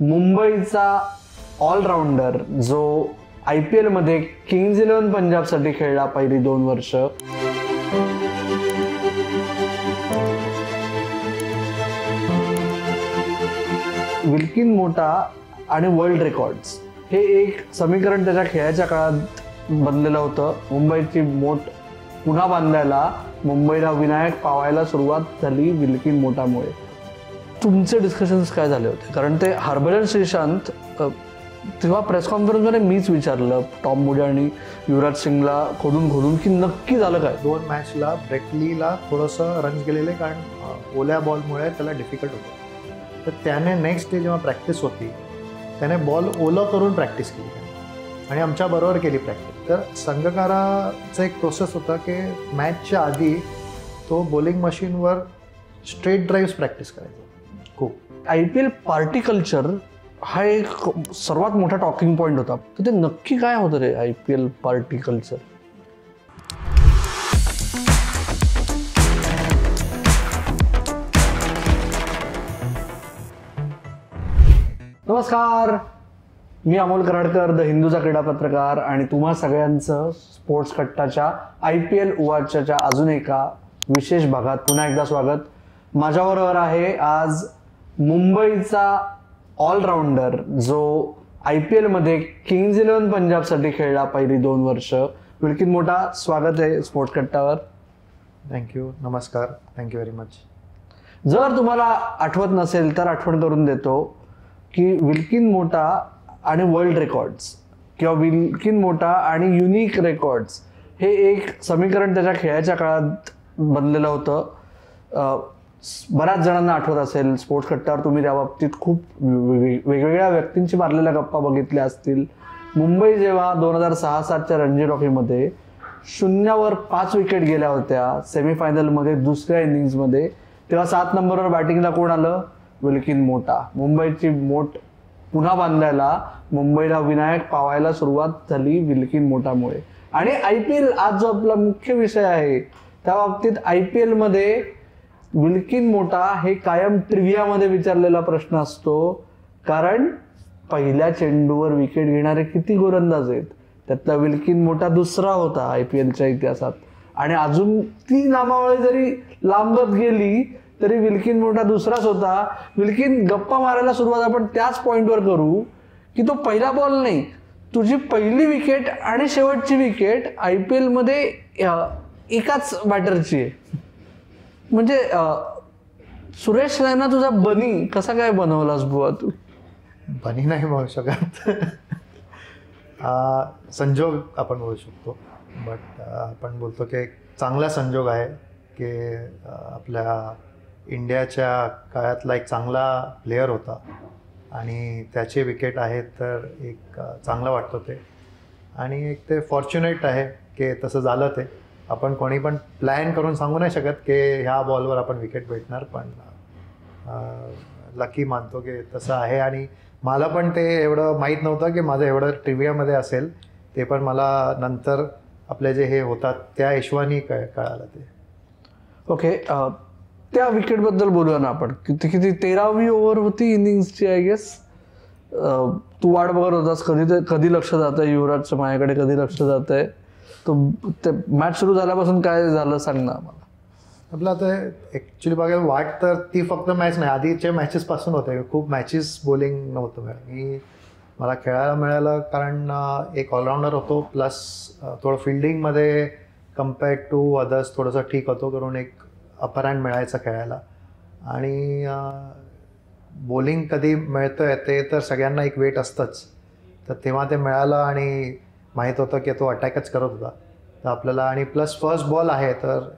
मुंबईचा ऑलराऊंडर जो IPL मध्ये किंग्ज 11 पंजाबसाठी खेळला पहिली 2 वर्ष. विल्किन मोठा आणि वर्ल्ड रेकॉर्ड्स हे एक समीकरण त्याच्या खेळाच्या काळात बनलेलं होतं. मुंबईची मोठ पुन्हा बांधायला मुंबईला विनायक पावायला सुरुवात झाली विल्किन मोठामुळे. तुमचे डिस्कशन्स काय झाले होते? कारण ते हरभजन श्रीशांत तेव्हा प्रेस कॉन्फरन्समध्ये मीच विचारलं टॉम मूडी आणि युवराज सिंगला खोदून की नक्की झालं काय. 2 मॅचला ब्रेकलीला थोडंसं रन्स गेलेले, कारण ओल्या बॉलमुळे त्याला डिफिकल्ट होतं. तर त्याने नेक्स्ट डे जेव्हा प्रॅक्टिस होती त्याने बॉल ओलं करून प्रॅक्टिस केली आणि आमच्याबरोबर केली प्रॅक्टिस. तर संघकाराचं एक प्रोसेस होता की मॅचच्या आधी तो बॉलिंग मशीनवर स्ट्रेट ड्राईव्स प्रॅक्टिस करायचा खूप. IPL पार्टी कल्चर हा एक सर्वात मोठा टॉकिंग पॉईंट होता. तर ते नक्की काय होतं रे IPL पार्टी कल्चर? नमस्कार, मी अमोल कराडकर, द हिंदूचा क्रीडा पत्रकार, आणि तुम्हा सगळ्यांचं स्पोर्ट्स कट्टाच्या IPL उवाच्याच्या अजून एका विशेष भागात पुन्हा एकदा स्वागत. माझ्याबरोबर आहे आज मुंबईचा ऑलराऊंडर जो IPL मध्ये किंग्ज 11 पंजाबसाठी खेळला पहिली 2 वर्ष, विल्किन मोठा. स्वागत आहे स्पोर्ट्स कट्टावर. थँक्यू. नमस्कार. Thank you very much. जर तुम्हाला आठवत नसेल तर आठवण करून देतो की विल्किन मोठा आणि वर्ल्ड रेकॉर्ड्स किंवा विल्किन मोठा आणि युनिक रेकॉर्ड्स हे एक समीकरण त्याच्या खेळाच्या काळात बनलेलं होतं. बऱ्याच जणांना आठवत असेल. स्पोर्ट्स कट्टावर तुम्ही त्या बाबतीत खूप वेगवेगळ्या व्यक्तींची मारलेल्या गप्पा बघितल्या असतील. मुंबई जेव्हा 2006-07च्या रणजी ट्रॉफीमध्ये 0वर 5 विकेट गेल्या होत्या सेमीफायनलमध्ये दुसऱ्या इनिंग्समध्ये, तेव्हा 7 नंबरवर बॅटिंगला कोण आलं? विल्किन मोठा. मुंबईची मोठ पुन्हा बांधायला मुंबईला विनायक पावायला सुरुवात झाली विल्किन मोठामुळे. आणि IPL आज जो आपला मुख्य विषय आहे त्या बाबतीत IPL मध्ये विल्किन मोठा हे कायम ट्रिव्हियामध्ये विचारलेला प्रश्न असतो. कारण पहिल्या चेंडूवर विकेट घेणारे किती गोलंदाज आहेत, त्यातला विल्किन मोठा दुसरा होता IPLच्या इतिहासात. आणि अजून ती नामावळी जरी लांबत गेली तरी विल्किन मोठा दुसराच होता. विल्किन, गप्पा मारायला सुरुवात आपण त्याच पॉइंटवर करू की तो पहिला बॉल नाही, तुझी पहिली विकेट आणि शेवटची विकेट IPL मध्ये एकाच बॅटरची आहे. म्हणजे सुरेश रैना तुझा बनी कसा काय बनवलास बुवा तू? बनी नाही म्हणू शकत. संजोग आपण बोलू शकतो. बट आपण बोलतो की एक चांगला संजोग आहे की आपल्या इंडियाच्या काळातला एक चांगला प्लेयर होता आणि त्याचे विकेट आहेत, तर एक चांगलं वाटतं ते. आणि एक ते फॉर्च्युनेट आहे की तसं झालं. ते आपण कोणी पण प्लॅन करून सांगू नाही शकत की ह्या बॉलवर आपण विकेट भेटणार, पण लकी मानतो की तसं आहे. आणि मला पण ते एवढं माहीत नव्हतं की माझं एवढं ट्रिव्हियामध्ये असेल. ते पण मला नंतर आपले जे हे होतात त्या हिशोबाने कळालं ते. ओके, त्या विकेटबद्दल बोलूया ना आपण. किती 13वी ओव्हर होती इनिंग्सची आय गेस. तू वाट बघत होतास कधी लक्ष जात आहे युवराजच्या माझ्याकडे, कधी लक्ष जात आहे. तो ते मॅच सुरू झाल्यापासून काय झालं सांग ना मला. आपलं आता ॲक्च्युली बघायला वाट तर ती फक्त मॅच नाही, आधीच्या मॅचेसपासून होते. खूप मॅचेस बॉलिंग नव्हतं मला खेळायला मिळालं, कारण एक ऑलराऊंडर होतो, प्लस थोडं फिल्डिंगमध्ये कम्पेअर्ड टू अदर्स थोडंसं ठीक होतो, करून एक अपर हँड मिळायचं खेळायला. आणि बॉलिंग कधी मिळतं आहे ते तर सगळ्यांना एक वेट असतंच. तर तेव्हा ते मिळालं आणि माहीत होतं की तो अटॅकच करत होता. तर आपल्याला, आणि प्लस फर्स्ट बॉल आहे, तर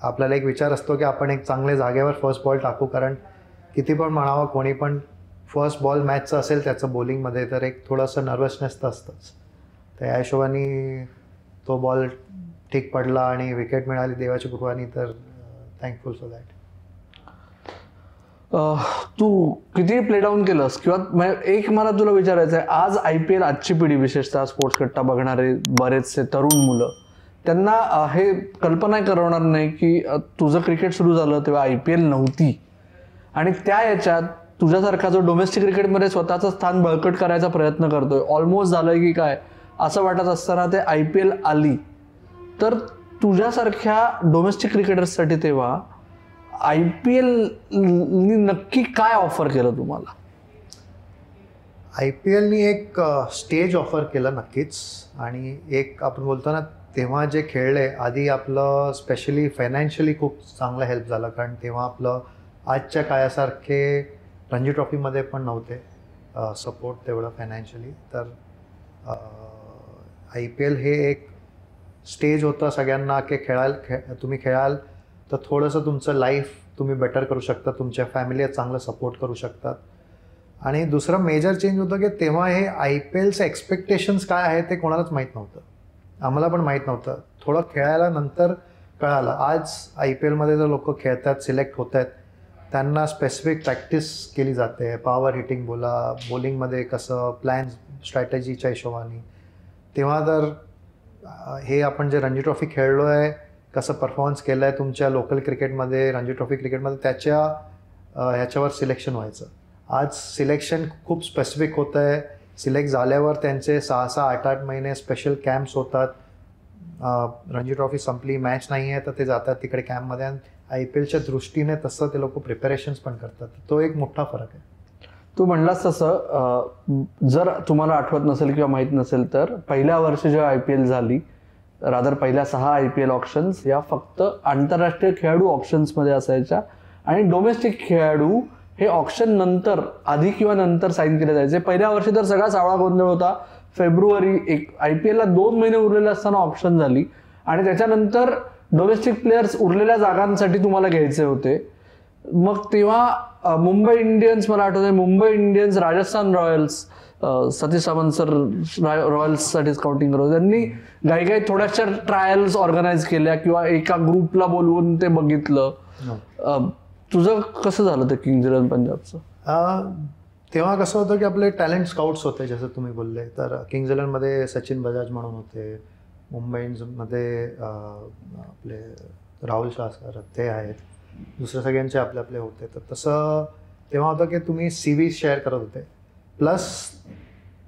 आपल्याला एक विचार असतो की आपण एक चांगल्या जागेवर फर्स्ट बॉल टाकू. कारण किती पण म्हणावं कोणी पण, फर्स्ट बॉल मॅचचं असेल त्याचं बॉलिंगमध्ये तर एक थोडंसं नर्वसनेस तर असतंच. तर या हिशोबाने तो बॉल ठीक पडला आणि विकेट मिळाली देवाच्या कृपाने. तर थँकफुल फॉर दॅट. तू किती प्ले डाऊन केलंस? किंवा एक मला तुला विचारायचं आहे, आज IPL आजची पिढी विशेषतः स्पोर्ट्स कट्टा बघणारे बरेचसे तरुण मुलं, त्यांना हे कल्पना करवणार नाही की तुझं क्रिकेट सुरू झालं तेव्हा IPL नव्हती आणि त्या याच्यात तुझ्यासारखा जो डोमेस्टिक क्रिकेटमध्ये स्वतःचं स्थान बळकट करायचा प्रयत्न करतोय, ऑलमोस्ट झालंय की काय असं वाटत असताना ते IPL आली, तर तुझ्यासारख्या डोमेस्टिक क्रिकेटर्ससाठी तेव्हा IPL नक्की काय ऑफर केलं तुम्हाला? IPLनी एक स्टेज ऑफर केलं नक्कीच, आणि एक आपण बोलतो ना, तेव्हा जे खेळले आधी आपलं स्पेशली फायनान्शियली खूप चांगला हेल्प झाला, कारण तेव्हा आपलं आजच्या काळासारखे रणजी ट्रॉफीमध्ये पण नव्हते सपोर्ट तेवढं फायनान्शियली. तर IPL हे एक स्टेज होतं सगळ्यांना की तुम्ही खेळाल तर थोडंसं तुमचं लाईफ तुम्ही बेटर करू शकता, तुमच्या फॅमिलीला चांगलं सपोर्ट करू शकतात. आणि दुसरं मेजर चेंज होतं की तेव्हा हे IPLचे एक्सपेक्टेशन्स काय आहे ते कोणालाच माहीत नव्हतं, आम्हाला पण माहीत नव्हतं. थोडं खेळायला नंतर कळालं. आज IPLमध्ये जर लोक खेळतात, सिलेक्ट होत आहेत, त्यांना स्पेसिफिक प्रॅक्टिस केली जाते, पॉवर हिटिंग बोला, बॉलिंगमध्ये कसं प्लॅन स्ट्रॅटेजीच्या हिशोबाने. तेव्हा तर हे आपण जे रणजी ट्रॉफी खेळलो आहे, कसं परफॉर्मन्स केलं आहे तुमच्या लोकल क्रिकेटमध्ये, रणजी ट्रॉफी क्रिकेटमध्ये, ह्याच्यावर सिलेक्शन व्हायचं. आज सिलेक्शन खूप स्पेसिफिक होतं आहे. सिलेक्ट झाल्यावर त्यांचे 6-6, 8-8 महिने स्पेशल कॅम्प्स होतात. रणजी ट्रॉफी संपली, मॅच नाही आहे, तर ते जातात तिकडे कॅम्पमध्ये, आणि IPLच्या दृष्टीने तसं ते लोक प्रिपरेशन्स पण करतात. तो एक मोठा फरक आहे. तू म्हणलास तसं, जर तुम्हाला आठवत नसेल किंवा माहीत नसेल तर पहिल्या वर्षी जेव्हा IPL झाली, रादर पहिल्या 6 IPL ऑप्शन्स या फक्त आंतरराष्ट्रीय खेळाडू ऑप्शन्समध्ये असायच्या, आणि डोमेस्टिक खेळाडू हे ऑप्शन नंतर, आधी किंवा नंतर साईन केले जायचे. पहिल्या वर्षी तर सगळा सावळा गोंधळ होता. फेब्रुवारी IPLला 2 महिने उरलेले असताना ऑप्शन झाली, आणि त्याच्यानंतर डोमेस्टिक प्लेयर्स उरलेल्या जागांसाठी तुम्हाला घ्यायचे होते. मग तेव्हा मुंबई इंडियन्स, मला आठवतंय Mumbai Indians, Rajasthan Royals, Satish Sawant sir रॉयल्ससाठी स्काउटिंग करत, त्यांनी काही थोड्याशा ट्रायल्स ऑर्गनाईज केल्या किंवा एका ग्रुपला बोलवून ते बघितलं. तुझं कसं झालं ते किंग्ज इलेव्हन पंजाबचं? तेव्हा कसं होतं की आपले टॅलेंट स्काउट्स होते, जसं तुम्ही बोलले. तर किंग्ज इलेव्हनमध्ये सचिन बजाज म्हणून होते, मुंबई इंडियन्समध्ये आपले राहुल शास्कर ते आहेत, दुसरे सगळ्यांचे आपले आपले होते. तर तसं तेव्हा होतं की तुम्ही CV शेअर करत होते, प्लस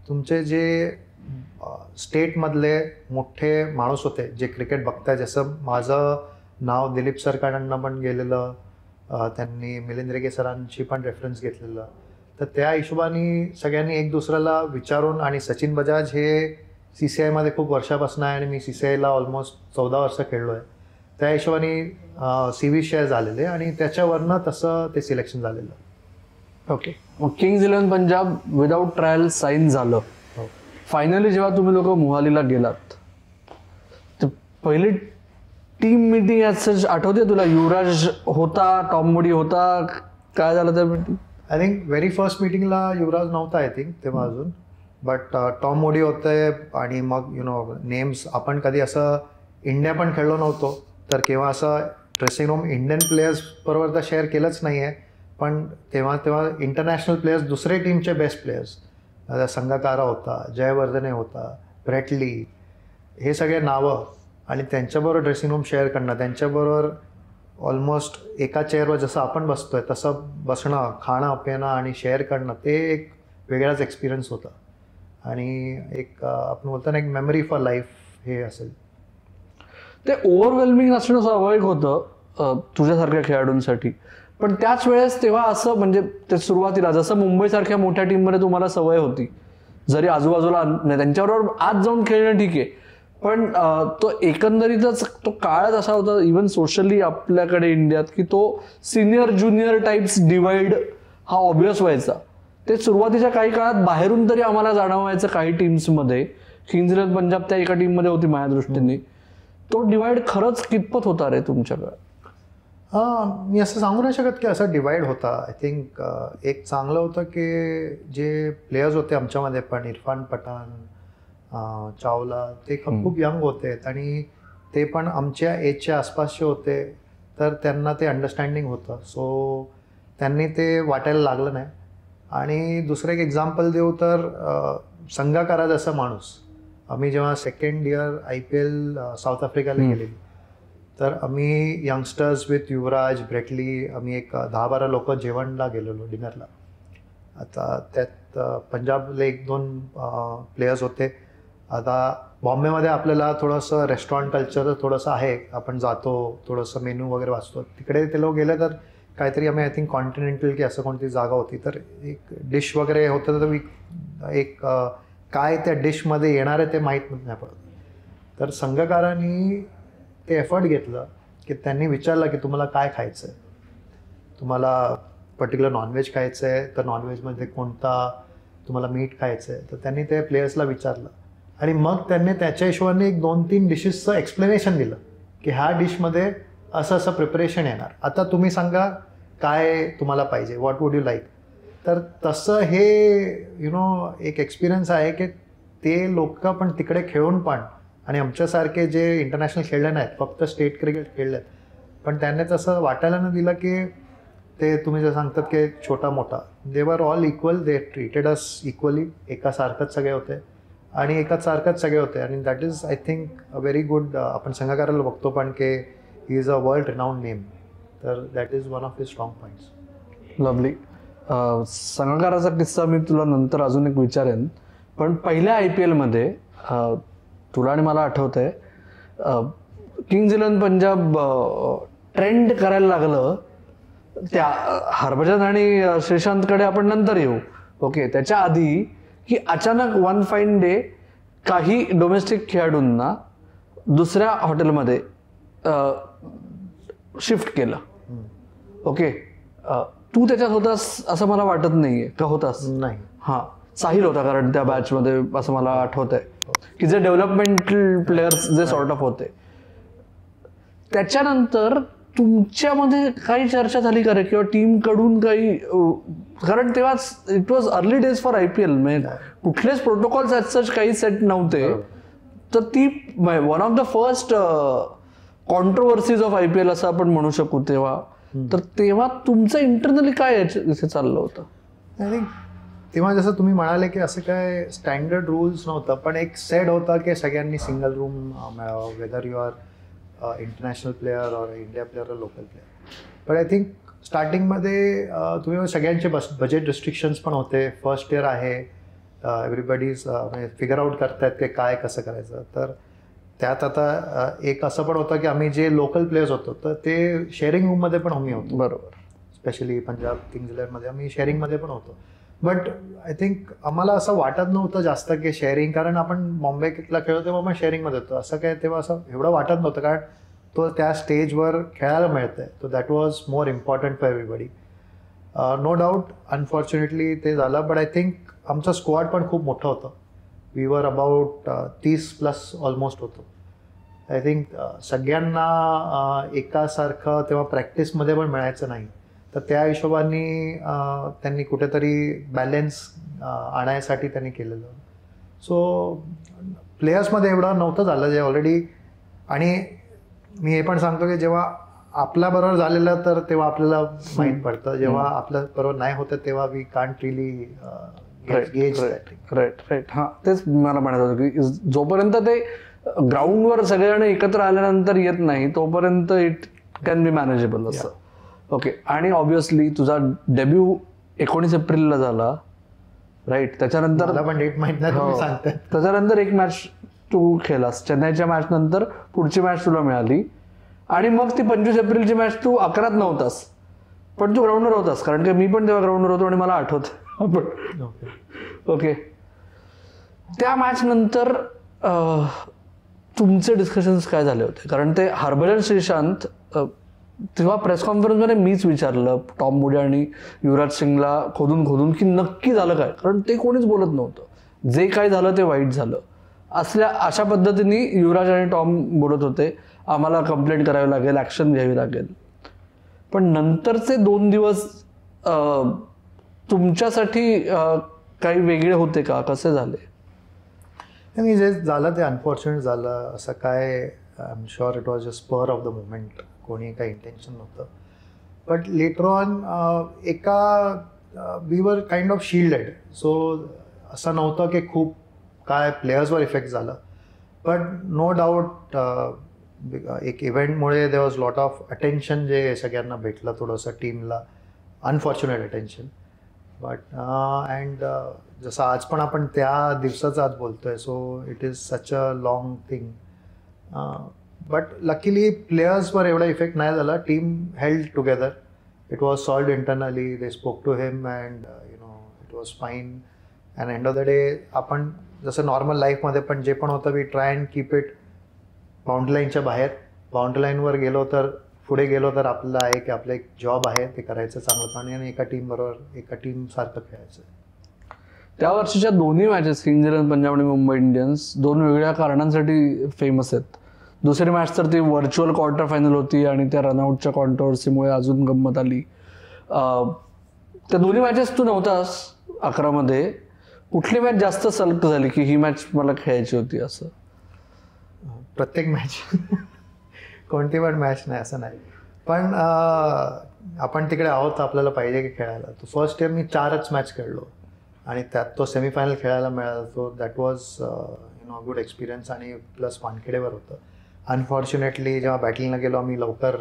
तुमचे जे स्टेटमधले मोठे माणूस होते जे क्रिकेट बघताय, जसं माझं नाव दिलीप सरकारांना पण गेलेलं, त्यांनी मिलिंद रेगे सरांची पण रेफरन्स घेतलेलं. तर त्या हिशोबाने सगळ्यांनी एक दुसऱ्याला विचारून, आणि सचिन बजाज हे CCIमध्ये खूप वर्षापासून आहे, आणि मी CCIला ऑलमोस्ट 14 वर्ष खेळलो आहे. त्या हिशोबाने CV शेअर झालेले, आणि त्याच्यावरनं तसं ते सिलेक्शन झालेलं. ओके. मग Kings eleven Punjab without trial sign झालं. फायनली जेव्हा तुम्ही लोक मोहालीला गेलात, तर पहिली टीम मीटिंग आठवते तुला? युवराज होता, टॉम मोडी होता, काय झालं त्या meeting? I think very first मीटिंगला युवराज नव्हता आय थिंक तेव्हा अजून, बट टॉम मोडी होते. आणि मग नेम्स, आपण कधी असं इंडिया पण खेळलो नव्हतो, तर केव्हा असं ड्रेसिंग रूम इंडियन प्लेयर्स बरोबर तर शेअर केलंच नाही आहे, पण तेव्हा इंटरनॅशनल प्लेयर्स, दुसरे टीमचे बेस्ट प्लेयर्स, संगकारा होता, जयवर्धने होता, ब्रेटली, हे सगळे नावं, आणि त्यांच्याबरोबर ड्रेसिंग रूम शेअर करणं, त्यांच्याबरोबर ऑलमोस्ट एका चेअरवर जसं आपण बसतोय तसं बसणं, खाणं पिणं आणि शेअर करणं, ते एक वेगळाच एक्सपिरियन्स होता. आणि एक आपण बोलतो ना, एक मेमरी फॉर लाईफ हे असेल. ते ओव्हरवेल्मिंग असणं स्वाभाविक होतं तुझ्यासारख्या खेळाडूंसाठी, पण त्याच वेळेस तेव्हा असं, म्हणजे ते सुरुवातीला जसं मुंबईसारख्या मोठ्या टीममध्ये तुम्हाला सवय होती, जरी आजूबाजूला त्यांच्याबरोबर आज जाऊन खेळणं ठीक आहे, पण तो एकंदरीतच तो काळच असा होता, इव्हन सोशली आपल्याकडे इंडियात, की तो सिनियर ज्युनियर टाइप्स डिवाइड हा ऑब्वियस व्हायचा. ते सुरुवातीच्या काही काळात बाहेरून तरी आम्हाला जाणवायचं काही टीम्समध्ये. किंग्ज इलेव्हन पंजाब त्या एका टीममध्ये होती माझ्या दृष्टीने. तो डिवाइड खरंच कितपत होता रे तुमच्याकडे? मी असं सांगू नाही शकत की असं डिवाइड होता. आय थिंक एक चांगलं होतं की जे प्लेयर्स होते आमच्यामध्ये पण, इरफान पठाण, चावला, ते खूप यंग होते, आणि ते पण आमच्या एजच्या आसपासचे होते, तर त्यांना ते अंडरस्टँडिंग होतं. सो त्यांनी ते वाटायला लागलं नाही. आणि दुसरं एक एक्झाम्पल देऊ तर संगाकारा जसा माणूस, आम्ही जेव्हा सेकंड इयर IPL साऊथ आफ्रिकाला गेलेली, तर आम्ही यंगस्टर्स विथ युवराज, ब्रेटली, आम्ही एक 10-12 लोक जेवणला गेलेलो, डिनरला. आता त्यात पंजाबले 1-2 प्लेयर्स होते. आता बॉम्बेमध्ये आपल्याला थोडंसं रेस्टॉरंट कल्चर थोडंसं आहे, आपण जातो थोडंसं मेनू वगैरे वाचतो. तिकडे ते लोक गेले तर काहीतरी आम्ही आय थिंक कॉन्टिनेंटल की असं कोणती जागा होती, तर एक डिश वगैरे होतं, तर मी एक काय त्या डिशमध्ये येणार आहे ते माहीत नाही पडत. तर संघकारांनी ते एफर्ट घेतलं की त्यांनी विचारलं की तुम्हाला काय खायचं आहे, तुम्हाला पर्टिक्युलर नॉनव्हेज खायचं आहे तर नॉनव्हेजमध्ये कोणता, तुम्हाला मीठ खायचं आहे, तर त्यांनी ते प्लेयर्सला विचारलं आणि मग त्यांनी त्याच्या हिशोबाने एक 2-3 डिशेसचं एक्सप्लेनेशन दिलं की ह्या डिशमध्ये असं असं प्रिपरेशन येणार, आता तुम्ही सांगा काय तुम्हाला पाहिजे, व्हॉट वूड यू लाईक. तर तसं हे एक एक्सपिरियन्स आहे की ते लोक पण तिकडे खेळून पण, आणि आमच्यासारखे जे इंटरनॅशनल खेळले नाहीत, फक्त स्टेट क्रिकेट खेळलेत, पण त्यांनी तसं वाटायला न दिलं की ते तुम्ही जे सांगतात की छोटा मोठा, they were all equal, they treated us equally. एकासारखंच सगळे होते आणि एकासारखंच सगळे होते, आणि that is I think a very good. आपण संघकाराला बघतो पण की he is a world renowned name, तर that is one of his strong points. Lovely. संघकाराचा किस्सा मी तुला नंतर अजून एक विचारेन, पण पहिल्या IPL मध्ये तुला आणि मला आठवत आहे किंग्ज इलेव्हन पंजाब ट्रेंड करायला लागलं. त्या हरभजन आणि श्रीशांतकडे आपण नंतर येऊ. ओके, त्याच्या आधी की अचानक वन फाईन डे काही डोमेस्टिक खेळाडूंना दुसऱ्या हॉटेलमध्ये शिफ्ट केलं. ओके, तू त्याच्यात होतास असं मला वाटत नाहीये का? होतास? नाही. हां, साहिल होता कारण त्या बॅचमध्ये, असं मला आठवत आहे की जे डेव्हलपमेंटल प्लेयर्स जे सॉर्ट ऑफ होते. त्याच्यानंतर तुमच्यामध्ये काही चर्चा झाली का रे, किंवा टीम कडून काही, कारण तेव्हा it was early days for IPL, म्हणजे कुठलेच प्रोटोकॉल्स ॲज सच काही सेट नव्हते, तर ती one of the first controversies of IPL असं आपण म्हणू शकू तेव्हा. तर तेव्हा तुमचं इंटरनली काय इथे चाललं होतं? आय थिंक तेव्हा जसं तुम्ही म्हणाले की असं काय स्टँडर्ड रूल्स नव्हतं, पण एक सेट होता की सगळ्यांनी सिंगल रूम मिळावं, whether you are international player or India player or local player. पण आय थिंक स्टार्टिंगमध्ये तुम्ही सगळ्यांचे बजेट रिस्ट्रिक्शन्स पण होते. फर्स्ट इयर आहे, एव्हरीबडीज फिगर आउट करतायत की काय कसं करायचं. तर त्यात आता एक असं पण होतं की आम्ही जे लोकल प्लेयर्स होतो तर ते शेअरिंग रूममध्ये पण आम्ही होतो. बरोबर. स्पेशली पंजाब किंग्ज इलेव्हनमध्ये आम्ही शेअरिंगमध्ये पण होतो. बट आय थिंक आम्हाला असं वाटत नव्हतं जास्त की शेअरिंग, कारण आपण बॉम्बेला खेळतो तेव्हा आपण शेअरिंगमध्ये होतो, असं काय तेव्हा असं एवढं वाटत नव्हतं, कारण तो त्या स्टेजवर खेळायला मिळतंय. तो that was more important for everybody. No doubt unfortunately ते झालं, बट आय थिंक आमचं स्क्वॉड पण खूप मोठं होतं. वी वर अबाउट 30+ ऑलमोस्ट होतो. आय थिंक सगळ्यांना एकासारखं तेव्हा प्रॅक्टिसमध्ये पण मिळायचं नाही, तर त्या हिशोबाने त्यांनी कुठेतरी बॅलेन्स आणायसाठी त्यांनी केलेलं. सो प्लेयर्समध्ये एवढं नव्हतं झालं जे ऑलरेडी. आणि मी हे पण सांगतो की जेव्हा आपल्याबरोबर झालेलं तर तेव्हा आपल्याला माहीत पडतं, जेव्हा आपल्या बरोबर नाही होतं तेव्हा we can't really gauge. Right. हां, तेच मला म्हणायचं होतं की जोपर्यंत ते ग्राउंडवर सगळेजण एकत्र आल्यानंतर येत नाही तोपर्यंत इट कॅन बी मॅनेजेबल असं. ओके, आणि ऑब्व्हियसली तुझा डेब्यू 19 एप्रिलला झाला, राईट? त्याच्यानंतर पण डेट माहित नाही, तुम्ही सांगताय. त्याच्यानंतर एक मॅच तू खेळलास, चेन्नईच्या मॅच नंतर पुढची मॅच तुला मिळाली, आणि मग ती 25 एप्रिलची मॅच तू 11त नव्हतास, पण तू ग्राउंडवर होतास, कारण की मी पण तेव्हा ग्राउंडवर होतो आणि मला आठवतं आपण. ओके, त्या मॅच नंतर तुमचे डिस्कशन्स काय झाले होते? कारण ते हरभजन श्रीशांत तेव्हा प्रेस कॉन्फरन्समध्ये मीच विचारलं टॉम मुडे आणि युवराज सिंगला खोदून की नक्की झालं काय, कारण ते कोणीच बोलत नव्हतं. जे काय झालं ते वाईट झालं अशा पद्धतीने युवराज आणि टॉम बोलत होते, आम्हाला कंप्लेंट करावी लागेल, ॲक्शन घ्यावी लागेल. पण नंतरचे 2 दिवस तुमच्यासाठी काही वेगळे होते का, कसे झाले? आणि जे झालं ते अनफॉर्च्युनेट झालं. असं काय, I am sure it was a spur of the movement, कोणी काही इंटेन्शन नव्हतं. But later on we were kind of shielded. So असं नव्हतं की खूप काय प्लेयर्सवर इफेक्ट झाला. बट नो डाऊट एक इव्हेंटमुळे there was lot of attention जे सगळ्यांना भेटलं, थोडंसं टीमला अनफॉर्च्युनेट अटेन्शन. बट अँड जसं आज पण आपण त्या दिवसाचं आज बोलतोय, so it is such a long thing. But luckily प्लेयर्सवर एवढा इफेक्ट नाही झाला. Team held together. It was solved internally. They spoke to him and it was fine. And end of the day आपण जसं नॉर्मल लाईफमध्ये पण जे पण होतं, we try and keep it boundary लाईनच्या बाहेर. बाउंड्री लाईनवर गेलो तर, पुढे गेलो तर आपलं आहे की आपलं एक जॉब आहे, ते करायचं चांगलं आणि एका टीमबरोबर, एका टीमसारखं खेळायचं. त्या वर्षीच्या दोन्ही मॅचेस, किंग्ज इलेव्हन पंजाब आणि मुंबई इंडियन्स, दोन वेगळ्या कारणांसाठी फेमस आहेत. दुसरी मॅच तर ती व्हर्च्युअल क्वार्टर फायनल होती आणि त्या रनआउटच्या कॉन्ट्रोवर्सीमुळे अजून गंमत आली. त्या दोन्ही मॅचेस तू नव्हतास 11मध्ये. कुठली मॅच जास्त सलग झाली की ही मॅच मला खेळायची होती असं? प्रत्येक मॅच कोणती पण मॅच नाही असं नाही, पण आपण तिकडे आहोत, आपल्याला पाहिजे की खेळायला. तो फर्स्ट इयर मी 4च मॅच खेळलो आणि त्यात तो सेमीफायनल खेळायला मिळाला. तो दॅट वॉज गुड एक्सपिरियन्स. आणि प्लस वानखेडेवर होतं. अनफॉर्च्युनेटली जेव्हा बॅटिंगला गेलो आम्ही लवकर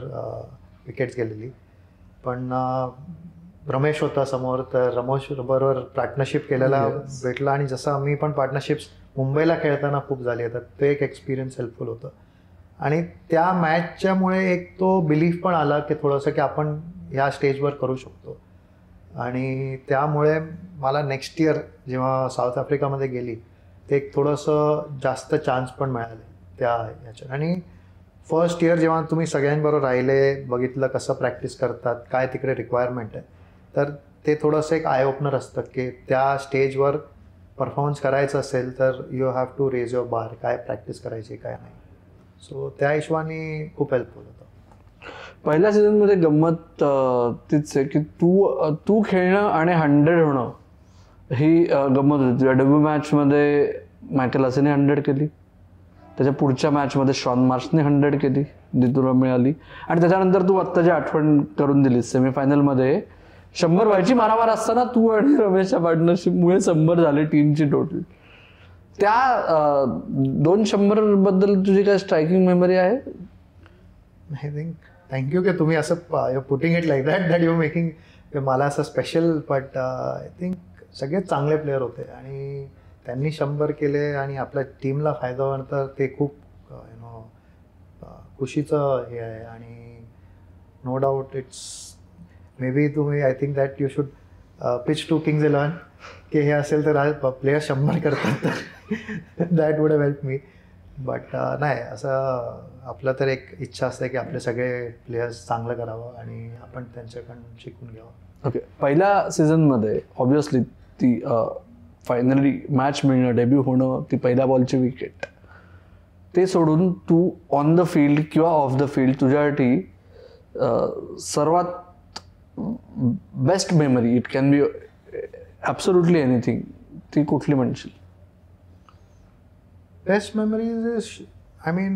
विकेट्स गेलेली, पण रमेश होता समोर, तर रमेश बरोबर पार्टनरशिप केलेला भेटला. आणि जसं आम्ही पण पार्टनरशिप्स मुंबईला खेळताना खूप झाली आहे, तर ते एक एक्सपिरियन्स हेल्पफुल होतं. आणि त्या मॅचच्यामुळे एक तो बिलीफ पण आला की थोडंसं की आपण ह्या स्टेजवर करू शकतो. आणि त्यामुळे मला नेक्स्ट इयर जेव्हा साऊथ आफ्रिकामध्ये गेली, ते एक थोडंसं जास्त चान्स पण मिळाले त्या ह्याच्यात. आणि फर्स्ट इयर जेव्हा तुम्ही सगळ्यांबरोबर राहिले, बघितलं कसं प्रॅक्टिस करतात, काय तिकडे रिक्वायरमेंट आहे, तर ते थोडंसं एक आय ओपनर असतं की त्या स्टेजवर परफॉर्मन्स करायचं असेल तर you have to raise your bar, काय प्रॅक्टिस करायची काय नाही. सो त्या हिशोबाने खूप हेल्पफुल होतं. पहिल्या सीझनमध्ये गंमत तीच आहे की तू खेळणं आणि 100 होणं ही गंमत होती. तुझ्या डेब्यू मॅचमध्ये मायकेल हसीने 100 केली, त्याच्या पुढच्या मॅचमध्ये शॉन मार्शने 100 केली, जी तुला मिळाली. आणि त्याच्यानंतर तू आत्ता जी आठवण करून दिलीस, सेमीफायनलमध्ये 100 व्हायची मारामार असताना तू आणि रमेशच्या पार्टनरशिपमुळे 100 झाले टीमची टोटल. त्या 200 बद्दल तुझी काय स्ट्रायकिंग मेमरी आहे? आय थिंक थँक्यू की तुम्ही असं putting it like that you making मला असं स्पेशल. बट आय थिंक सगळेच चांगले प्लेयर होते आणि त्यांनी 100 केले आणि आपल्या टीमला फायदा होणार, तर ते खूप खुशीचं हे आहे. आणि no doubt it's maybe तुम्ही, I think that you should pitch to Kings Eleven की हे असेल तर प्लेयर 100 करतात, that would have help me. But नाही, असं आपलं तर एक इच्छा असते की आपले सगळे प्लेयर्स चांगलं करावं आणि आपण त्यांच्याकडून शिकून घ्यावं. ओके, पहिल्या सीझनमध्ये ऑब्विसली ती फायनली मॅच मिळणं, डेब्यू होणं, ती पहिल्या बॉलची विकेट, ते सोडून तू ऑन द फील्ड किंवा ऑफ द फील्ड तुझ्यासाठी सर्वात best memory, it can be absolutely anything, ती कुठली म्हणशील? Best memories is, I mean,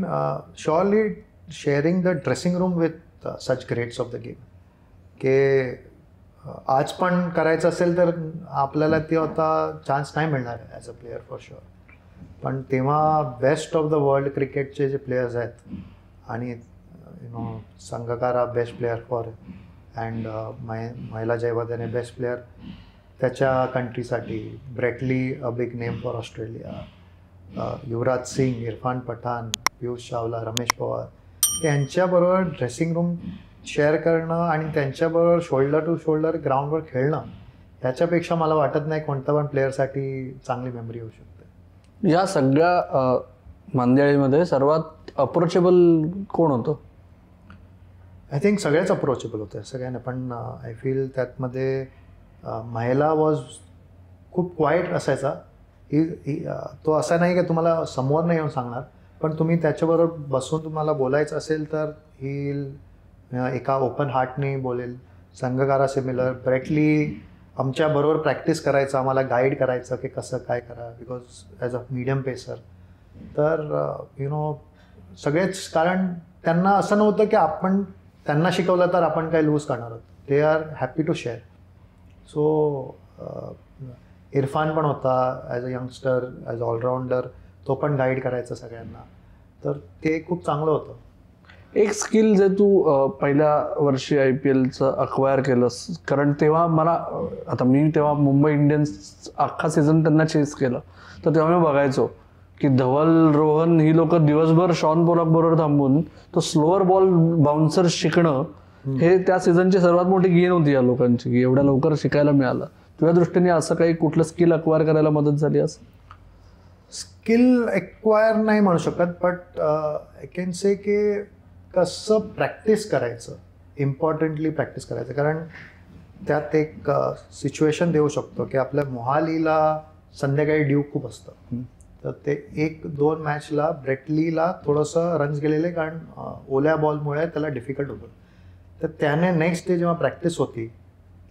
surely sharing the dressing room with such greats of the game. के आज पण करायचं असेल तर आपल्याला ते आता चान्स नाही मिळणार आहे as a player for sure. पण तेव्हा बेस्ट ऑफ द वर्ल्ड क्रिकेटचे जे प्लेयर्स आहेत आणि Sangakkara best player for and Mahela Jayawardene best player त्याच्या कंट्रीसाठी, Brett Lee a big name for Australia, Yuvraj Singh, Irfan Pathan, Piyush Chawla, Ramesh Powar, त्यांच्याबरोबर ड्रेसिंग रूम शेअर करणं आणि त्यांच्याबरोबर शोल्डर टू शोल्डर ग्राउंडवर खेळणं, ह्याच्यापेक्षा मला वाटत नाही कोणत्या पण प्लेअरसाठी चांगली मेमरी होऊ शकते. या सगळ्या मांदियाळीमध्ये सर्वात अप्रोचेबल कोण होतं? आय थिंक सगळेच अप्रोचेबल होते सगळ्यांना, पण आय फील त्यातमध्ये महिला वॉज खूप क्वाईट असायचा. तो असा नाही की तुम्हाला समोर नाही येऊन सांगणार, पण तुम्ही त्याच्याबरोबर बसून तुम्हाला बोलायचं असेल तर ही एका ओपन हार्टने बोलेल. संगकारा सिमिलर, ब्रेटली आमच्याबरोबर प्रॅक्टिस करायचं, आम्हाला गाईड करायचं की कसं काय करा, because as a medium pacer. तर सगळेच, कारण त्यांना असं नव्हतं की आपण त्यांना शिकवलं तर आपण काय लूज करणार आहोत. They are happy to share. So Irfan पण होता as a youngster, as allrounder, तो पण गाईड करायचा सगळ्यांना, तर ते खूप चांगलं होतं. एक स्किल जे तू पहिल्या वर्षी IPLचं अक्वायर केलंस, कारण तेव्हा मला आता मी तेव्हा मुंबई इंडियन्स अख्खा सीझन त्यांना चेस केलं, तर तेव्हा मी बघायचो की धवल, रोहन ही लोक दिवसभर शॉन पोलॉक बरोबर थांबून तो स्लोअर बॉल बाउन्सर शिकणं हे त्या सीझनची सर्वात मोठी गेन होती या लोकांची, की एवढ्या लवकर शिकायला मिळालं. तुझ्या दृष्टीने असं काही कुठलं स्किल अक्वायर करायला मदत झाली असं? स्किल एक्वायर नाही म्हणू शकत, बट आय कॅन से की कसं प्रॅक्टिस करायचं, इम्पॉर्टंटली प्रॅक्टिस करायचं. कारण त्यात एक सिच्युएशन देऊ शकतो की आपल्या मोहालीला संध्याकाळी ड्यू खूप असतं, तर ते 1-2 मॅचला ब्रेटलीला थोडंसं रन्स गेलेले, कारण ओल्या बॉलमुळे त्याला डिफिकल्ट होतं. तर त्याने नेक्स्ट डे जेव्हा प्रॅक्टिस होती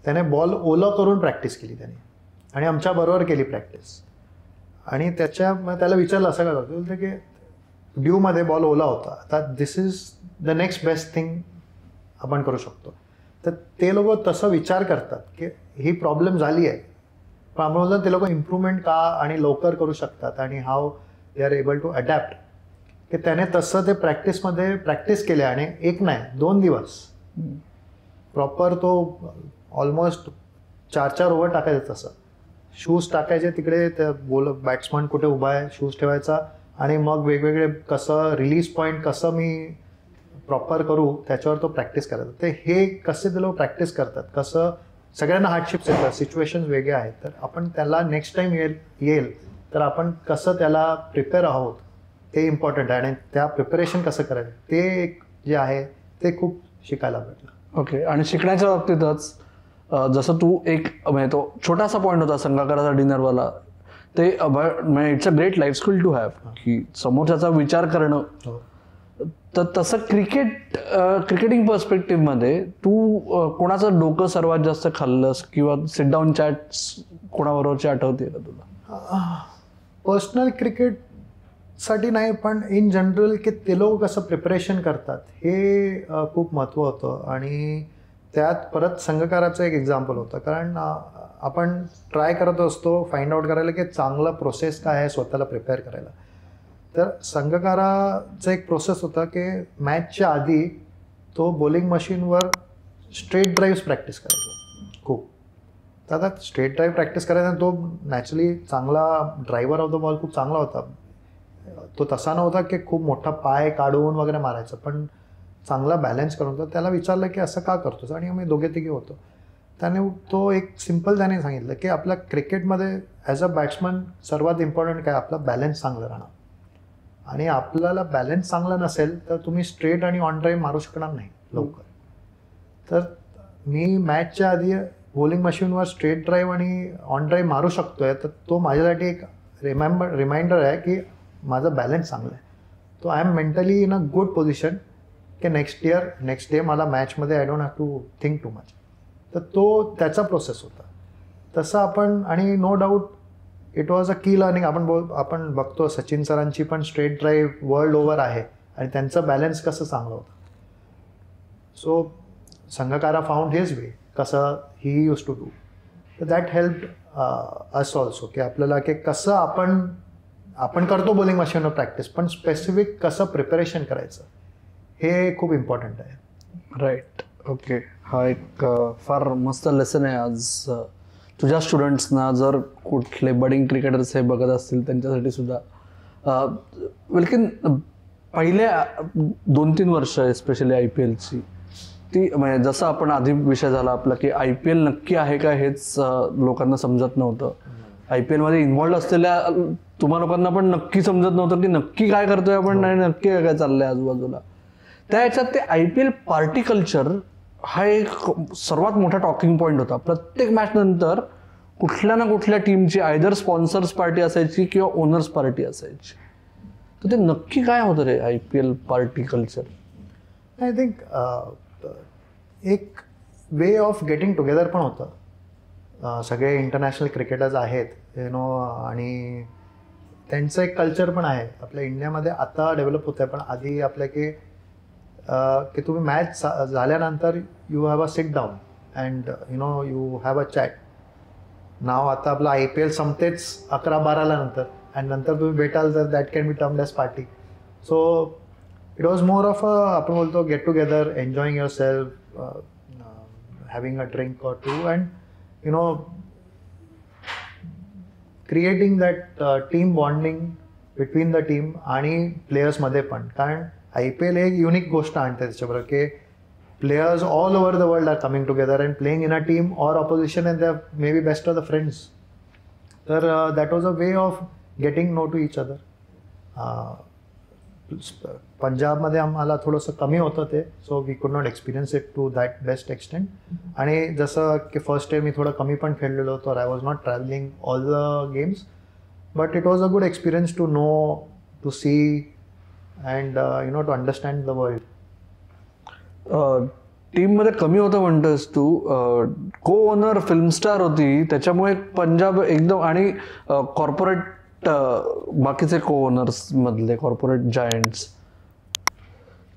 त्याने बॉल ओलं करून प्रॅक्टिस केली त्याने, आणि आमच्याबरोबर केली प्रॅक्टिस. आणि त्याला विचारलं असं काय करतो, बोलतं की ड्यूमध्ये बॉल ओला होता, आता this is the next best thing आपण करू शकतो. तर ते लोक तसं विचार करतात की ही प्रॉब्लेम झाली आहे, पण आपण बोलतो ते लोक इम्प्रूव्हमेंट का आणि लवकर करू शकतात आणि how they are able to adapt, की त्याने तसं ते प्रॅक्टिसमध्ये प्रॅक्टिस केले. आणि 1 नाही 2 दिवस प्रॉपर तो ऑलमोस्ट 4-4 ओव्हर टाकायचं. तसं शूज टाकायचे तिकडे, त्या बॅट्समन कुठे उभा आहे शूज ठेवायचा, आणि मग वेगवेगळे कसं रिलीज पॉईंट कसं मी प्रॉपर करू त्याच्यावर तो प्रॅक्टिस करायचा. ते हे कसे ते लोक प्रॅक्टिस करतात, कसं सगळ्यांना हार्डशिप्स येतात, सिच्युएशन्स वेगळे आहेत, तर आपण त्याला नेक्स्ट टाइम येईल तर आपण कसं त्याला प्रिपेअर आहोत ते इम्पॉर्टंट आहे. आणि त्या प्रिपरेशन कसं करायचं ते एक जे आहे ते खूप शिकायला भेटलं. ओके. आणि शिकण्याच्या बाबतीतच जसं तू एक म्हणजे तो छोटासा पॉईंट होता संघाकाराचा डिनरवाला, ते म्हणजे it's a great life skill to have, की समोरच्याचा विचार करणं. तर तसं क्रिकेटिंग पर्स्पेक्टिव्हमध्ये तू कोणाचं डोकं सर्वात जास्त खाल्लंस, किंवा सिट डाऊन चॅट्स कोणाबरोबरची आठवते का तुला? पर्सनल क्रिकेटसाठी नाही, पण इन जनरल की ते लोक कसं प्रिपरेशन करतात हे खूप महत्त्व होतं. आणि त्यात परत संघकाराचं एक एक्झाम्पल होतं, कारण आपण ट्राय करत असतो फाइंड आउट करायला की चांगला प्रोसेस काय आहे स्वतःला प्रिपेअर करायला. तर संघकाराचा एक प्रोसेस होता की मॅचच्या आधी तो बॉलिंग मशीनवर स्ट्रेट ड्राईव्स प्रॅक्टिस करायचा खूप. तर आता स्ट्रेट ड्राईव्ह प्रॅक्टिस करायचा, तो नॅचरली चांगला ड्रायव्हर ऑफ द बॉल खूप चांगला होता. तो तसा नव्हता की खूप मोठा पाय काढून वगैरे मारायचा, पण चांगला बॅलन्स करून. तर त्याला विचारलं की असं का करतोस, आणि आम्ही दोघे होतो. त्याने तो एक सिम्पल त्याने सांगितलं की आपल्या क्रिकेटमध्ये ॲज अ बॅट्समन सर्वात इम्पॉर्टंट काय, आपला बॅलन्स चांगलं राहणं. आणि आपल्याला बॅलन्स चांगला नसेल तर तुम्ही स्ट्रेट आणि ऑन ड्राईव्ह मारू शकणार नाही लवकर. तर मी मॅचच्या आधी बॉलिंग मशीनवर स्ट्रेट ड्राईव्ह आणि ऑन ड्राईव्ह मारू शकतोय, तर तो माझ्यासाठी एक रिमाइंडर आहे की माझा बॅलन्स चांगला आहे. तो I am mentally in a good position की नेक्स्ट डे मला मॅचमध्ये I don't have to think too much. तर तो त्याचा प्रोसेस होता तसं आपण. आणि no doubt it was a key learning. आपण बघतो सचिन सरांची पण स्ट्रेट ड्राईव्ह वर्ल्ड ओव्हर आहे, आणि त्यांचं बॅलन्स कसं चांगलं होतं. सो संघकारा फाउंड हिज वे कसं ही यूज टू डू. तर दॅट हेल्प अस ऑल्सो, की आपल्याला की कसं आपण करतो बॉलिंग मशीनवर प्रॅक्टिस, पण स्पेसिफिक कसं प्रिपरेशन करायचं हे खूप इम्पॉर्टंट आहे. राईट. ओके. हा एक फार मस्त लेसन आहे आज तुझ्या स्टुडंट्सना, जर कुठले बडिंग क्रिकेटर्स हे बघत असतील त्यांच्यासाठी सुद्धा. विल्किन पहिल्या 2-3 वर्ष एस्पेशली IPLची ती म्हणजे जसं आपण आधी विषय झाला आपला की IPL नक्की आहे का हेच लोकांना समजत नव्हतं. IPLमध्ये इन्व्हॉल्ड असलेल्या तुम्हा लोकांना पण नक्की समजत नव्हतं की नक्की काय करतोय आपण आणि नक्की काय चाललंय आजूबाजूला. त्या ह्याच्यात ते IPL पार्टी कल्चर हा एक सर्वात मोठा टॉकिंग पॉईंट होता. प्रत्येक मॅच नंतर कुठल्या ना कुठल्या टीमची आयदर स्पॉन्सर्स पार्टी असायची किंवा ओनर्स पार्टी असायची. तर ते नक्की काय होतं रे IPL party culture? I think एक वे ऑफ गेटिंग टुगेदर पण होतं. सगळे इंटरनॅशनल क्रिकेटर्स आहेत आणि त्यांचं एक कल्चर पण आहे. आपल्या इंडियामध्ये आता डेव्हलप होत आहे, पण आधी आपल्या की तुम्ही मॅच झाल्यानंतर you have a sit down and you have a chat. नाव आता आपलं IPL संपतेच 11-12 नंतर, आणि नंतर तुम्ही भेटाल तर that can be termed as party. So it was more of a आपण बोलतो get together, enjoying yourself, having a drink or two and you know creating that team bonding between the team आणि प्लेयर्समध्ये पण. कारण IPL एक unique गोष्ट आणते त्याच्याबरोबर की players all over the world are coming together and playing in a team or opposition and they may be best of the friends. तर that was a way of getting know to each other. पंजाबमध्ये आम्हाला थोडंसं कमी होतं ते, so we could not experience it to that best extent. आणि जसं की फर्स्ट इयर मी थोडं कमी पण खेळलेलो होतो, I was not travelling all the games, but it was a good experience to know, to see and you know to understand the world. टीममध्ये कमी होतं म्हणतोस तू, को ओनर फिल्म स्टार होती त्याच्यामुळे पंजाब एकदम, आणि कॉर्पोरेट बाकीचे को ओनर्स मधले कॉर्पोरेट जायंट्स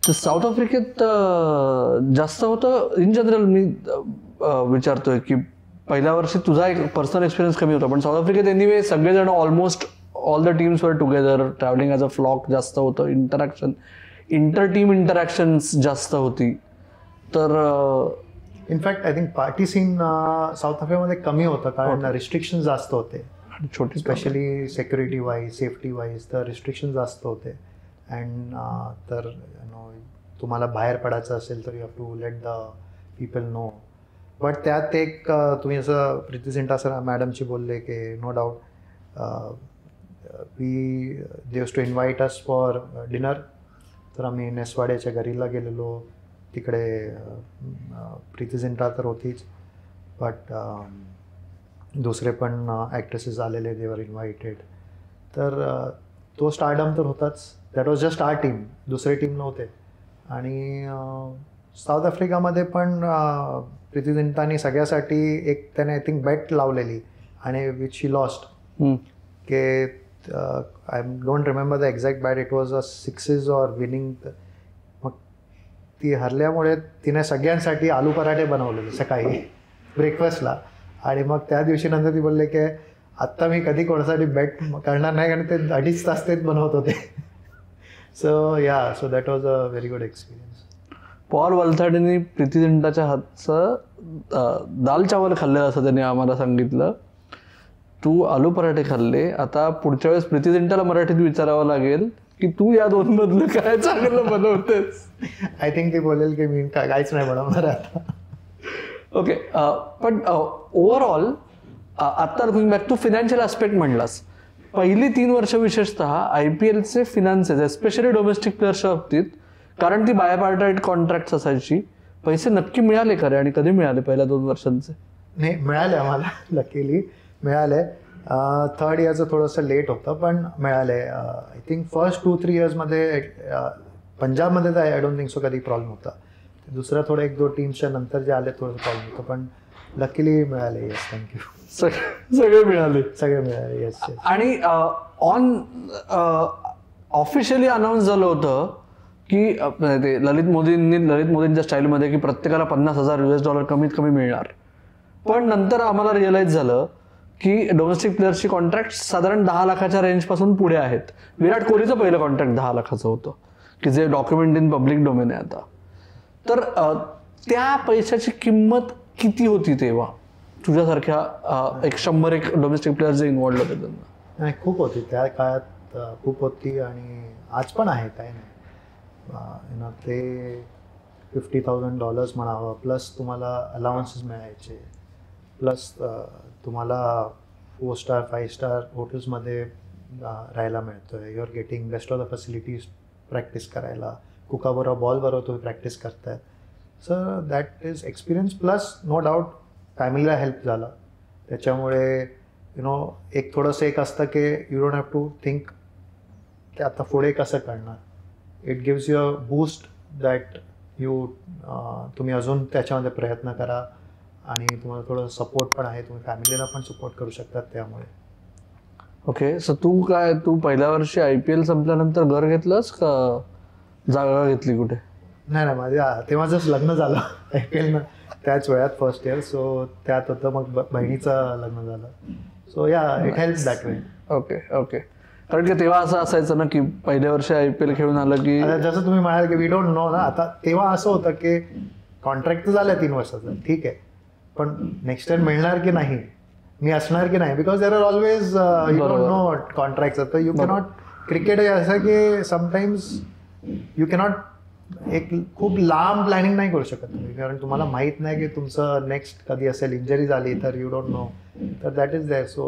तर साऊथ आफ्रिकेत जास्त होतं. इन जनरल मी विचारतोय की पहिल्या वर्षी तुझा एक पर्सनल एक्सपिरियन्स कमी होता, पण साऊथ आफ्रिकेत एनिवे सगळेजण almost all the teams were together, travelling as a flock जास्त होतं, इंटरॅक्शन, इंटर टीम इंटरॅक्शन्स जास्त होती. तर in fact I think party scene South आफ्रिकेमध्ये कमी होतं कारण रिस्ट्रिक्शन जास्त होते, छोटी specially security wise, safety wise तर रिस्ट्रिक्शन जास्त होते. अँड तर यु नो तुम्हाला बाहेर पडायचं असेल तर you have to let the people know. But त्यात एक तुम्ही असं प्रीती झिंटा सर मॅडमशी बोलले की no doubt we they used to invite us for dinner. तर आम्ही नेसवाड्याच्या घरीला गेलेलो, तिकडे प्रीती झिंटा तर होतीच, बट दुसरे पण ॲक्ट्रेसेस आलेले, दे वर इन्व्हायटेड. तर तो स्टारडम तर होताच. That was just our team, दुसरे टीम नव्हते. आणि साऊथ आफ्रिकामध्ये पण प्रीती झिंटानी सगळ्यासाठी एक त्याने आय थिंक बेट लावलेली आणि which she lost. K I don't remember the exact bat, it was a 6 or winning. मग ती हरल्यामुळे तिने सगळ्यांसाठी आलू पराठे बनवलेले सकाळी ब्रेकफास्टला. आणि मग त्या दिवशी नंतर ती बोलले की आत्ता मी कधी कोणासाठी बेट करणार नाही, कारण ते 2.5 तास तेच बनवत होते. So yeah, so that was a very good experience. Paul वलथाडेने प्रीती झिंटाच्या हातचं दाल चावल खाल्लेलं असं त्याने आम्हाला सांगितलं. तू आलू पराठे खाल्ले. आता पुढच्या वेळेस प्रीती झिंटाला मराठीत विचारावं लागेल की तू या दोन मधलं काय चांगलं बनवतेस. आय थिंक ती बोलेल की मी काहीच नाही बनवणार आता. ओके, पण ओव्हरऑल आत्ता going back to financial aspect म्हणलास, पहिली 3 वर्ष विशेषतः IPLचे फिनान्सेस एस्पेशली डोमेस्टिक प्लेयर्सच्या बाबतीत, कारण ती बायपार्टाईट कॉन्ट्रॅक्ट असायची, पैसे नक्की मिळाले का रे, आणि कधी मिळाले पहिल्या 2 वर्षांचे? नाही, मिळाले आम्हाला, लकीली मिळाले. थर्ड इयरचं थोडंसं लेट होतं पण मिळाले. आय थिंक फर्स्ट 2-3 इयर्समध्ये पंजाबमध्ये तर आय डोंट थिंक सो कधी प्रॉब्लेम होता. दुसऱ्या थोडं 1-2 टीम्सच्या नंतर जे आले थोडं प्रॉब्लेम होतं, पण लकीली मिळाले. Yes, thank you. सगळे मिळाले, सगळे मिळाले. येस. आणि ऑन ऑफिशियली अनाऊन्स झालं होतं की ते ललित मोदींच्या स्टाईलमध्ये की प्रत्येकाला $50,000 कमीत कमी मिळणार. पण नंतर आम्हाला रिअलाइज झालं की डोमेस्टिक प्लेयर्सची कॉन्ट्रॅक्ट साधारण 10 लाखाच्या रेंजपासून पुढे आहेत. विराट कोहलीचं पहिलं कॉन्ट्रॅक्ट 10 लाखाचं होतं, की जे डॉक्युमेंट इन पब्लिक डोमेन आहे आता. तर त्या पैशाची किंमत किती होती तेव्हा तुझ्यासारख्या 100 डोमेस्टिक प्लेयर्स जे इन्व्हॉल्ड होते त्यांना? नाही, खूप होती त्या काळात, खूप होती. आणि आज पण आहे, काय नाही ना. ते $50,000 म्हणावं, प्लस तुम्हाला अलाउन्सेस मिळायचे, प्लस तुम्हाला 4 स्टार 5 स्टार हॉटेल्समध्ये राहायला मिळतं आहे. You are getting best of the facilities practice करायला. कुकाबरोबर बॉलबरोबर तुम्ही प्रॅक्टिस करताय. So that is experience, plus no doubt फॅमिलीला हेल्प झाला त्याच्यामुळे. यु नो एक थोडंसं एक असतं की you don't have to think की आता पुढे कसं करणार. It gives you a boost that you तुम्ही अजून त्याच्यामध्ये प्रयत्न करा, आणि तुम्हाला थोडं सपोर्ट पण आहे, तुम्ही फॅमिलीला पण सपोर्ट करू शकतात त्यामुळे. ओके, सो तू पहिल्या वर्षी IPL संपल्यानंतर घर घेतलंस का जागा घेतली कुठे? नाही, माझ्या तेव्हा जस्ट लग्न झालं IPL त्याच वेळात, फर्स्ट इयर. सो त्यात होतं, मग बहिणीचं लग्न झालं. सो या, it helps that way. Okay. कारण की तेव्हा असं असायचं ना की पहिल्या वर्षी IPL खेळून आलं की आता जसं तुम्ही म्हणाल की वी डोंट नो ना, आता तेव्हा असं होतं की कॉन्ट्रॅक्ट तर झालं 3 वर्षाचं, ठीक आहे, पण नेक्स्ट टाइम मिळणार की नाही, मी असणार की नाही, because there are always you don't no contract. तर यू कॅनॉट, क्रिकेट हे असं की समटाईम्स यू कॅनॉट एक खूप लांब प्लॅनिंग नाही करू शकत तुम्ही, कारण तुम्हाला माहीत नाही की तुमचं नेक्स्ट कधी असेल, इंजरी झाली तर यू डोंट नो, तर that is there. So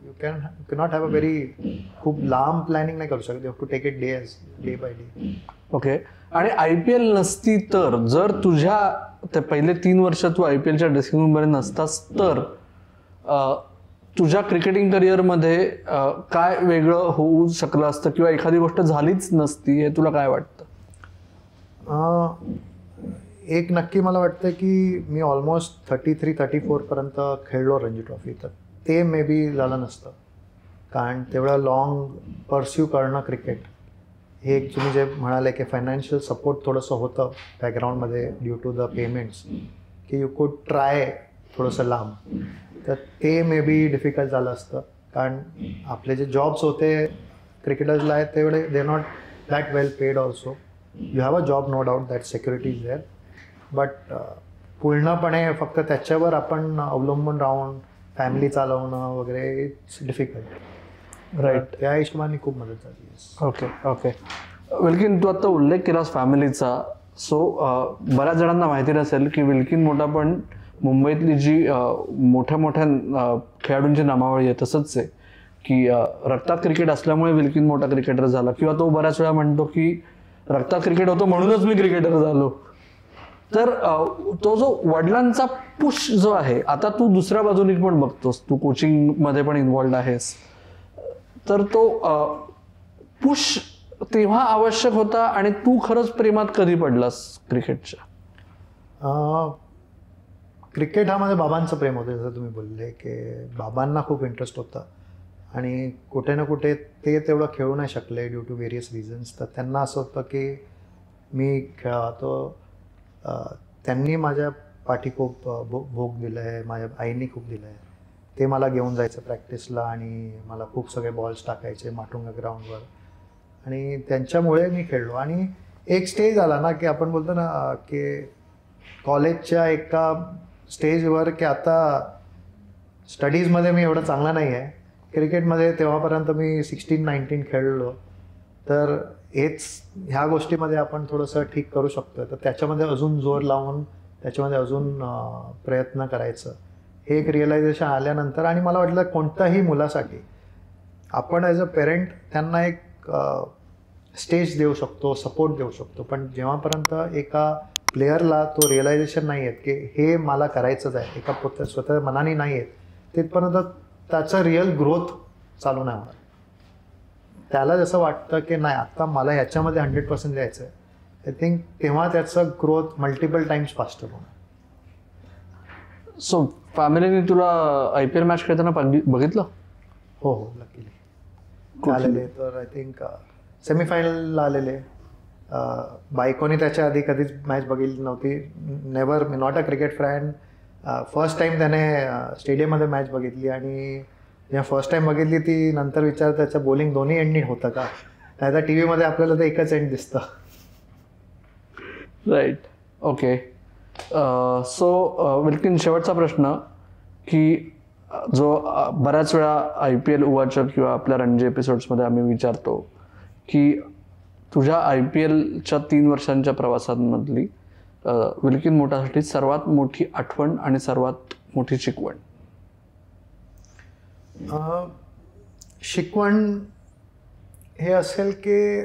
you cannot have a very खूप लांब प्लॅनिंग नाही करू शकत, you have to take it day by day. Okay. आणि IPL नसती तर, जर तुझ्या ते पहिले 3 वर्ष तू IPLच्या ड्रेसिंग रूममध्ये नसतास तर तुझ्या क्रिकेटिंग करिअरमध्ये काय वेगळं होऊ शकलं असतं किंवा एखादी गोष्ट झालीच नसती, हे तुला काय वाटतं? एक नक्की मला वाटतं की मी ऑलमोस्ट 33-34 पर्यंत खेळलो रणजी ट्रॉफी, तर ते मे बी झालं नसतं, कारण तेवढं लॉंग परस्यू करणं क्रिकेट हे एक तुम्ही जे म्हणाले की फायनान्शियल सपोर्ट थोडंसं होतं बॅकग्राऊंडमध्ये ड्यू टू द पेमेंट्स, की यू कुड ट्राय थोडंसं लांब, तर ते मे बी डिफिकल्ट झालं असतं, कारण आपले जे जॉब्स होते क्रिकेटर्सला आहेत तेवढे they not that well paid also. You have a job, no doubt, that security is there, but पूर्णपणे फक्त त्याच्यावर आपण अवलंबून राहून फॅमिली चालवणं वगैरे इट्स डिफिकल्ट. राईट. त्या हिशोबाने खूप मदत झाली. Okay okay. विल्किन, तू आता उल्लेख केलास फॅमिलीचा, सो बऱ्याच जणांना माहिती नसेल की विल्किन मोठा पण मुंबईतली जी मोठ्या मोठ्या खेळाडूंची नामावळी आहे तसंच आहे की रक्तात क्रिकेट असल्यामुळे विल्किन मोठा क्रिकेटर झाला, किंवा तो बऱ्याच वेळा म्हणतो की रक्तात क्रिकेट होतं म्हणूनच मी क्रिकेटर झालो. तर तो जो वडिलांचा पुश जो आहे, आता तू दुसऱ्या बाजूने पण बघतोस, तू कोचिंगमध्ये पण इन्व्हॉल्ड आहेस, तर तो पुश तेव्हा आवश्यक होता आणि तू खरंच प्रेमात कधी पडलास क्रिकेटच्या? क्रिकेट हा माझ्या बाबांचं प्रेम होतं, जसं तुम्ही बोलले की बाबांना खूप इंटरेस्ट होता आणि कुठे ना कुठे ते तेवढं खेळू नाही शकले ड्यू टू व्हेरियस रिझन्स, तर त्यांना असं होतं की मी खेळा, तो त्यांनी माझ्या पाठी खूप भोग दिलं आहे, माझ्या आईने खूप दिलं आहे. ते मला घेऊन जायचं प्रॅक्टिसला आणि मला खूप सगळे बॉल्स टाकायचे माटुंगा ग्राउंडवर, आणि त्यांच्यामुळे मी खेळलो. आणि एक स्टेज आला ना की आपण बोलतो ना की कॉलेजच्या एका स्टेजवर की आता स्टडीजमध्ये मी एवढं चांगला नाही आहे, क्रिकेटमध्ये तेव्हापर्यंत मी 16-19 खेळलो, तर हेच ह्या गोष्टीमध्ये आपण थोडंसं ठीक करू शकतो, तर त्याच्यामध्ये अजून जोर लावून त्याच्यामध्ये अजून प्रयत्न करायचं, हे एक रिअलायझेशन आल्यानंतर. आणि मला वाटलं कोणत्याही मुलासाठी आपण ॲज अ पेरेंट त्यांना एक स्टेज देऊ शकतो, सपोर्ट देऊ शकतो, पण जेव्हापर्यंत एका प्लेयरला तो रिअलायझेशन नाही आहेत की हे मला करायचंच आहे, एका स्वतः मनाने नाही आहेत, तिथपर्यंत त्याचा रिअल ग्रोथ चालू नाही होणार. त्याला जसं वाटतं की नाही आता मला ह्याच्यामध्ये 100% द्यायचं आहे, आय थिंक तेव्हा त्याचं ग्रोथ मल्टिपल टाइम्स फास्टर होणार. सो फॅमिलीने तुला IPL मॅच खेळताना बघितलं? हो हो, लकीली आलेले, तर आय थिंक सेमीफायनलला आलेले. बायकोने त्याच्या आधी कधीच मॅच बघितली नव्हती, never, me not a cricket fan. First time त्याने स्टेडियममध्ये मॅच बघितली, आणि जेव्हा फर्स्ट टाईम बघितली ती नंतर विचार त्याच्या बॉलिंग दोन्ही एंडनी होतं का, नाही तर TV मध्ये आपल्याला तर एकच एंड दिसतं. राईट. ओके. सो विल्किन, शेवटचा प्रश्न की जो बऱ्याच वेळा IPL उवाचक किंवा आपल्या रणजी एपिसोड्समध्ये आम्ही विचारतो की तुझ्या IPLच्या 3 वर्षांच्या प्रवासांमधली विल्किन मोठासाठी सर्वात मोठी आठवण आणि सर्वात मोठी शिकवण? शिकवण हे असेल की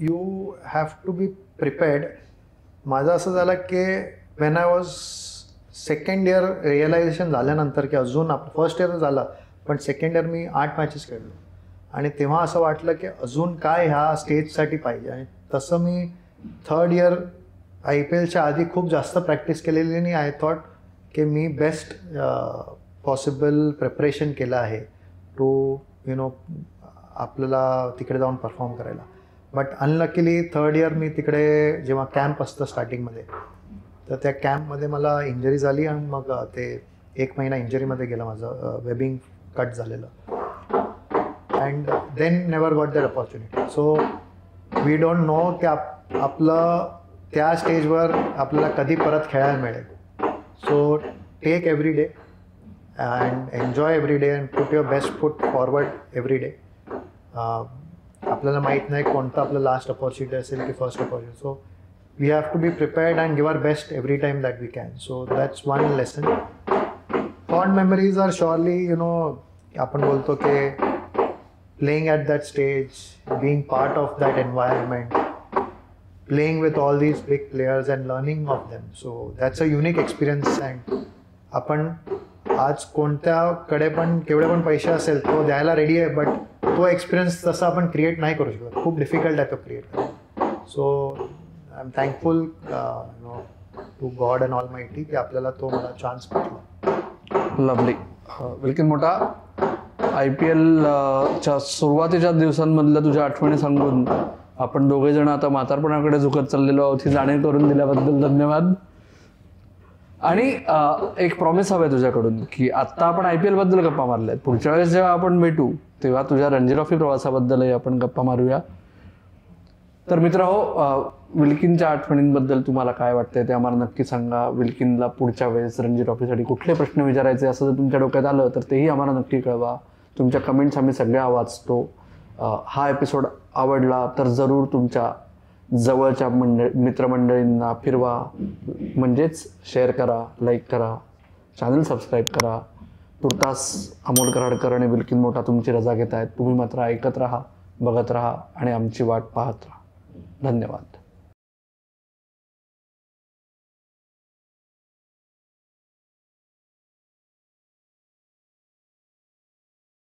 you have to be prepared. माझं असं झालं की when I was second year realization झाल्यानंतर की अजून फर्स्ट इयर झालं, पण सेकंड इयर मी 8 मॅचेस खेळलो, आणि तेव्हा असं वाटलं की अजून काय ह्या स्टेजसाठी पाहिजे. आणि तसं मी थर्ड इयर IPLच्या आधी खूप जास्त प्रॅक्टिस केलेली, आणि आय थॉट की मी बेस्ट पॉसिबल प्रिपरेशन केलं आहे टू आपल्याला तिकडे जाऊन परफॉर्म करायला. बट अनलकीली थर्ड इयर मी तिकडे जेव्हा कॅम्प असतं स्टार्टिंगमध्ये, तर त्या कॅम्पमध्ये मला इंजरी झाली, आणि मग ते 1 महिना इंजरीमध्ये गेलं माझं, वेबिंग कट झालेलं. And then never got that opportunity. So we don't know की आपलं त्या स्टेजवर आपल्याला कधी परत खेळायला मिळेल. So take every day and enjoy every day and put your best foot forward every day. आपल्याला माहीत नाही कोणतं आपलं लास्ट अपॉर्च्युनिटी असेल की first opportunity. So we have to be prepared and give our best every time that we can. So that's one lesson. Fond memories are surely आपण बोलतो की playing at that stage, being part of that environment, playing with all these big players and learning of them. So that's a unique experience. And आपण आज कोणत्याकडे पण केवढे पण पैसे असेल तो द्यायला रेडी आहे, बट तो एक्सपिरियन्स तसा आपण क्रिएट नाही करू शकत. खूप डिफिकल्ट आहे तो क्रिएट करणं. So I am thankful to God and all माहिती की आपल्याला तो मला चान्स भेटला. लवली. विल्किन मोठा, IPL च्या सुरुवातीच्या दिवसांमधल्या तुझ्या आठवणी सांगून आपण दोघे जण आता म्हातारपणाकडे झुकत चाललेलो आहोत ही जाणीव करून दिल्याबद्दल धन्यवाद. आणि एक प्रॉमिस हवं आहे तुझ्याकडून की आत्ता आपण IPL बद्दल गप्पा मारल्यात, पुढच्या वेळेस जेव्हा आपण भेटू तेव्हा तुझ्या रणजी ट्रॉफी प्रवासाबद्दलही आपण गप्पा मारूया. तर मित्रहो, विल्किनच्या आठवणींबद्दल तुम्हाला काय वाटतंय ते आम्हाला नक्की सांगा. विल्किनला पुढच्या वेळेस रणजी ट्रॉफीसाठी कुठले प्रश्न विचारायचे असं जर तुमच्या डोक्यात आलं तर तेही आम्हाला नक्की कळवा. तुमच्या कमेंट्स आम्ही सगळ्या वाचतो. हा एपिसोड आवडला तर जरूर तुमच्या जवळच्या मित्रमंडळींना फिरवा, म्हणजेच शेअर करा, लाईक करा, चॅनल सबस्क्राईब करा. तुर्तास अमोल कराडकर आणि विल्किन मोठा तुमची रजा घेत आहेत. तुम्ही मात्र ऐकत राहा, बघत राहा आणि आमची वाट पाहत राहा. धन्यवाद.